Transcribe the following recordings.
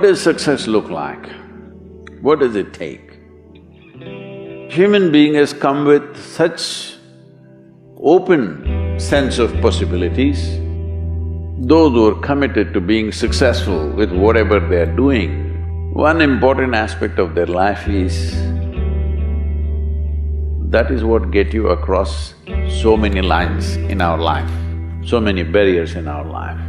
What does success look like? What does it take? Human being has come with such open sense of possibilities. Those who are committed to being successful with whatever they're doing, one important aspect of their life is, that is what get you across so many lines in our life, so many barriers in our life.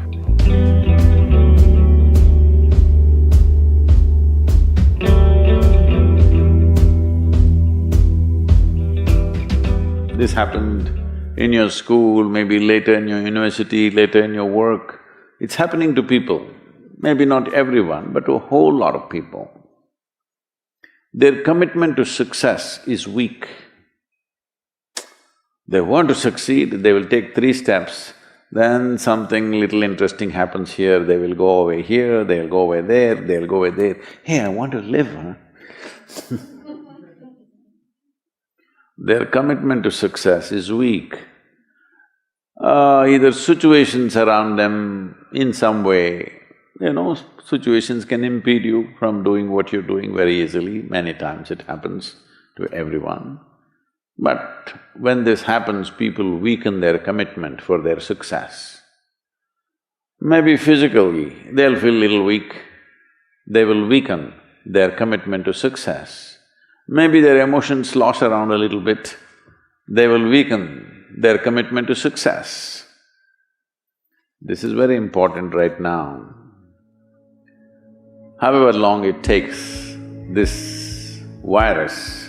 This happened in your school, maybe later in your university, later in your work. It's happening to people, maybe not everyone, but to a whole lot of people. Their commitment to success is weak. They want to succeed, they will take 3 steps, then something little interesting happens here, they will go away here, they'll go away there, they'll go away there. Hey, I want to live, huh? Their commitment to success is weak. Either situations around them in some way, situations can impede you from doing what you're doing very easily. Many times it happens to everyone. But when this happens, people weaken their commitment for their success. Maybe physically, they'll feel little weak, they will weaken their commitment to success. Maybe their emotions slosh around a little bit, they will weaken their commitment to success. This is very important right now. However long it takes, this virus,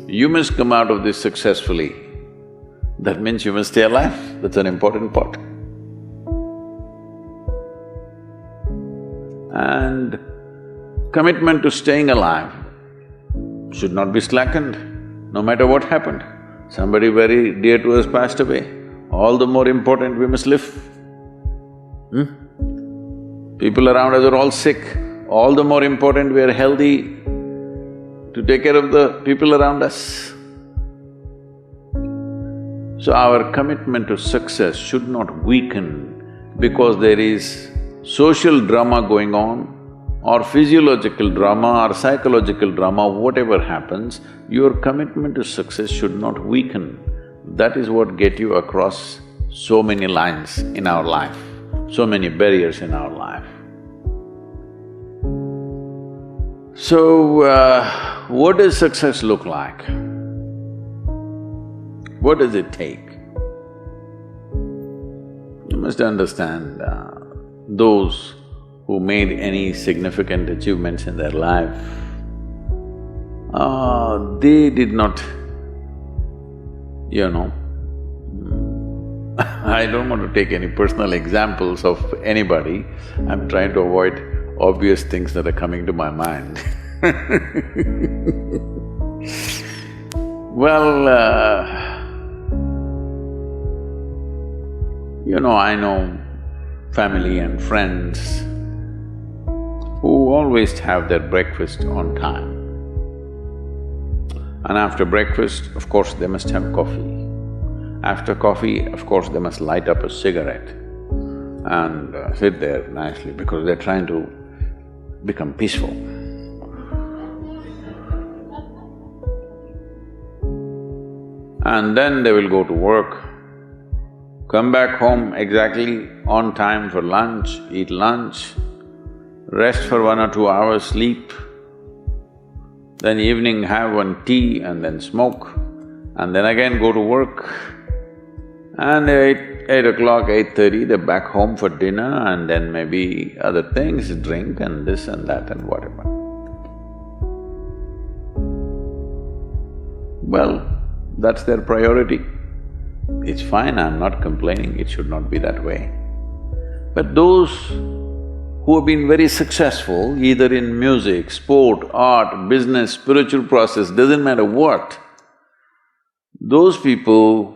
you must come out of this successfully. That means you must stay alive, that's an important part. And commitment to staying alive should not be slackened, no matter what happened. Somebody very dear to us passed away, all the more important we must live. People around us are all sick, all the more important we are healthy to take care of the people around us. So our commitment to success should not weaken because there is social drama going on, or physiological drama or psychological drama, whatever happens, your commitment to success should not weaken. That is what get you across so many lines in our life, so many barriers in our life. So, what does success look like? What does it take? You must understand, those who made any significant achievements in their life, they did not, I don't want to take any personal examples of anybody, I'm trying to avoid obvious things that are coming to my mind. Well, I know family and friends who always have their breakfast on time. And after breakfast, of course, they must have coffee. After coffee, of course, they must light up a cigarette and sit there nicely because they're trying to become peaceful. And then they will go to work, come back home exactly on time for lunch, eat lunch, rest for 1 or 2 hours, sleep, then evening have one tea and then smoke, and then again go to work. And 8 o'clock, 8:30, they're back home for dinner and then maybe other things, drink and this and that and whatever. Well, that's their priority. It's fine, I'm not complaining, it should not be that way. But those who have been very successful, either in music, sport, art, business, spiritual process, doesn't matter what, those people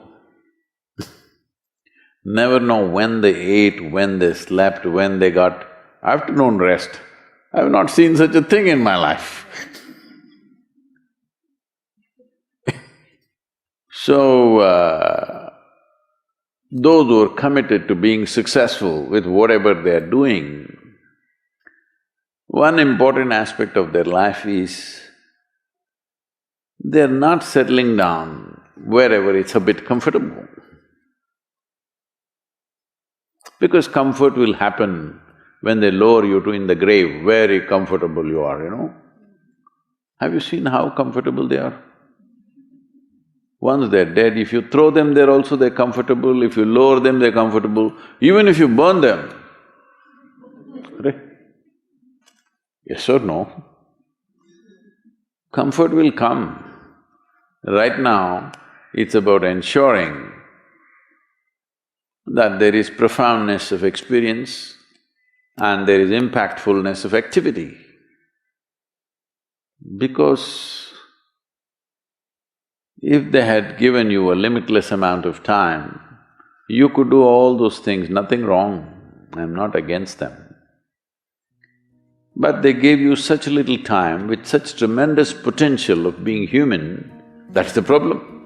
never know when they ate, when they slept, when they got afternoon rest. I have not seen such a thing in my life. So, those who are committed to being successful with whatever they're doing, One important aspect of their life is they're not settling down wherever it's a bit comfortable. Because comfort will happen when they lower you to in the grave, very comfortable you are, you know. Have you seen how comfortable they are? Once they're dead, if you throw them there also they're comfortable, if you lower them they're comfortable, even if you burn them. Right? Yes or no? Comfort will come. Right now, it's about ensuring that there is profoundness of experience and there is impactfulness of activity. Because if they had given you a limitless amount of time, you could do all those things, nothing wrong, I'm not against them. But they gave you such little time with such tremendous potential of being human, that's the problem.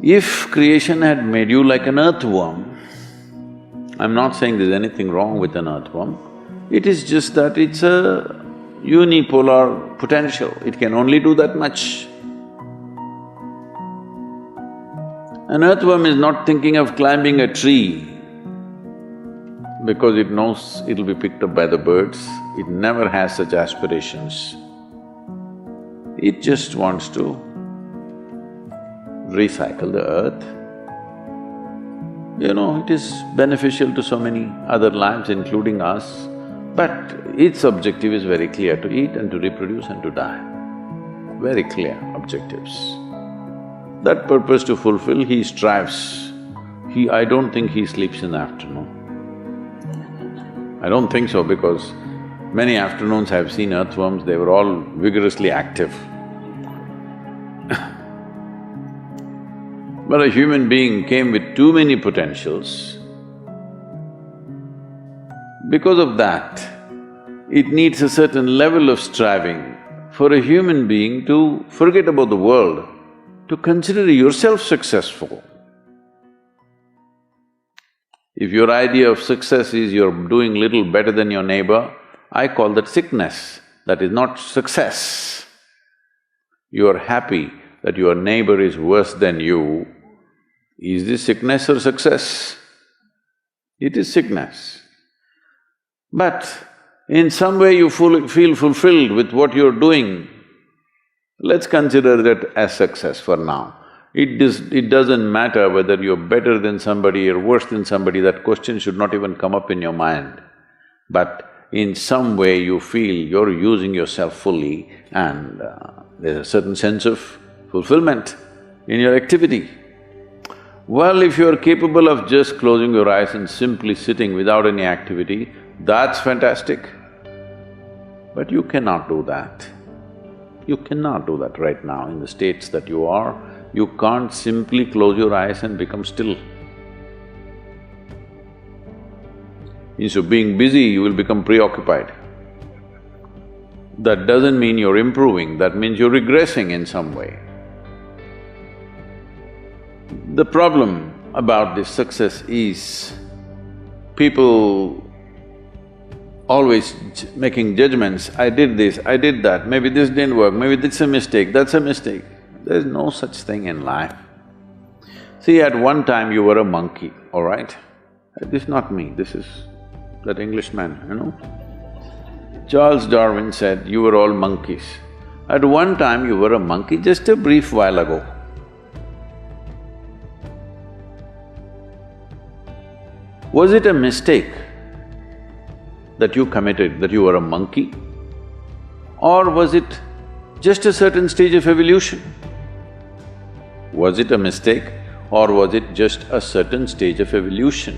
If creation had made you like an earthworm, I'm not saying there's anything wrong with an earthworm, it is just that it's a unipolar potential, it can only do that much. An earthworm is not thinking of climbing a tree because it knows it'll be picked up by the birds, it never has such aspirations. It just wants to recycle the earth. You know, it is beneficial to so many other lives including us, but its objective is very clear, to eat and to reproduce and to die. Very clear objectives. That purpose to fulfill, he strives. I don't think he sleeps in the afternoon. I don't think so because many afternoons I've seen earthworms, they were all vigorously active. But a human being came with too many potentials. Because of that, it needs a certain level of striving for a human being to forget about the world, to consider yourself successful. If your idea of success is you're doing little better than your neighbor, I call that sickness, that is not success. You are happy that your neighbor is worse than you. Is this sickness or success? It is sickness. But in some way you feel fulfilled with what you're doing, let's consider that as success for now. It doesn't matter whether you're better than somebody or worse than somebody, that question should not even come up in your mind. But in some way you feel you're using yourself fully and there's a certain sense of fulfillment in your activity. Well, if you're capable of just closing your eyes and simply sitting without any activity, that's fantastic. But you cannot do that. You cannot do that right now in the states that you are. You can't simply close your eyes and become still. Instead of being busy, you will become preoccupied. That doesn't mean you're improving, that means you're regressing in some way. The problem about this success is people always making judgments, I did this, I did that, maybe this didn't work, maybe this is a mistake, that's a mistake. There's no such thing in life. See, at one time you were a monkey, all right? This is not me, this is that Englishman, you know? Charles Darwin said, you were all monkeys. At one time you were a monkey, just a brief while ago. Was it a mistake that you committed, that you were a monkey? Or was it just a certain stage of evolution? Was it a mistake or was it just a certain stage of evolution?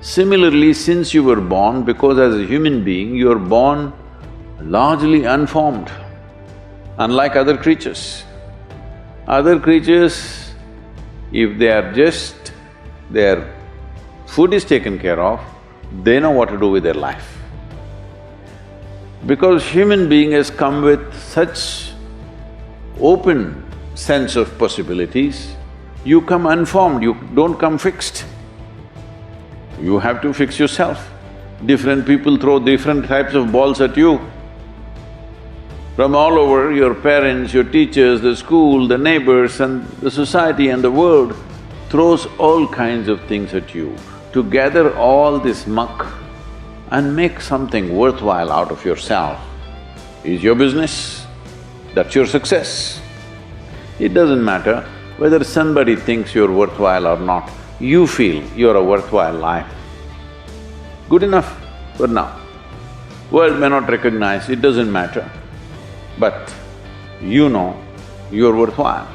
Similarly, since you were born, because as a human being, you are born largely unformed, unlike other creatures. Other creatures, if they are just… their food is taken care of, they know what to do with their life. Because human being has come with such open sense of possibilities, you come unformed, you don't come fixed. You have to fix yourself. Different people throw different types of balls at you. From all over, your parents, your teachers, the school, the neighbors and the society and the world throws all kinds of things at you. To gather all this muck and make something worthwhile out of yourself is your business. That's your success. It doesn't matter whether somebody thinks you're worthwhile or not, you feel you're a worthwhile life. Good enough for now. World may not recognize, it doesn't matter, but you know you're worthwhile.